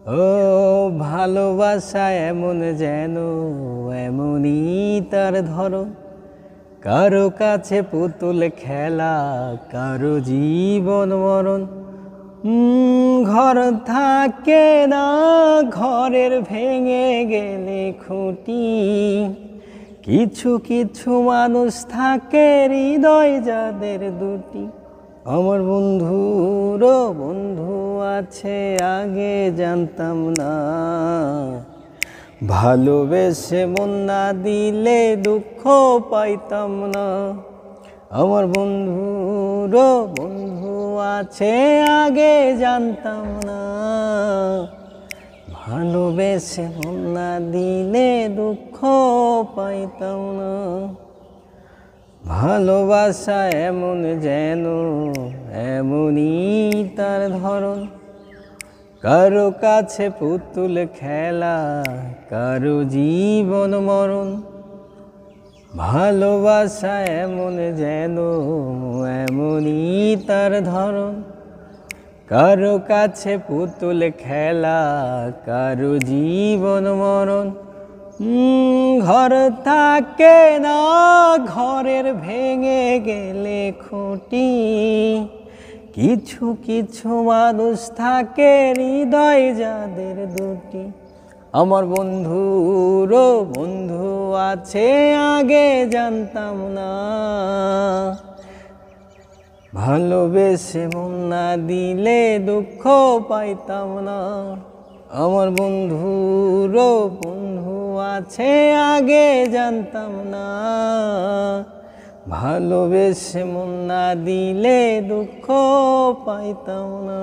ও ভালোবাসা এমন যেন এমনই তার ধরন, কারো কাছে পুতুল খেলা, কারো জীবন মরণ। ঘর থাকে না, ঘরের ভেঙে গেলে খুঁটি, কিছু কিছু মানুষ থাকে হৃদয় যাদের দুটি। আমার বন্ধুরও বন্ধু আছে, আগে জানতাম না, ভালোবেসে মন না দিলে দুঃখ পাইতাম না। আমার বন্ধুরও বন্ধু আছে, আগে জানতাম না, ভালোবেসে মন না দিলে দুঃখ পাইতাম না। ভালোবাসা এমন যেন এমনই তার ধরন, কারো কাছে পুতুল খেলা, কারো জীবন মরণ। ভালোবাসা এমন যেন এমনই তার ধরন, কারো কাছে পুতুল খেলা, কারো জীবন মরণ। ঘর থাকে না, ঘরের ভেঙে গেলে খুঁটি, কিছু কিছু মানুষ থাকে হৃদয় যাদের দুটি। আমার বন্ধুরও বন্ধু আছে, আগে জানতাম না, ভালোবেসে মন না দিলে দুঃখ পাইতাম না। আমার বন্ধুরও বন্ধু আছে, আগে জানতাম না, ভালোবেসে মন না দিলে দুঃখ পাইতাম না।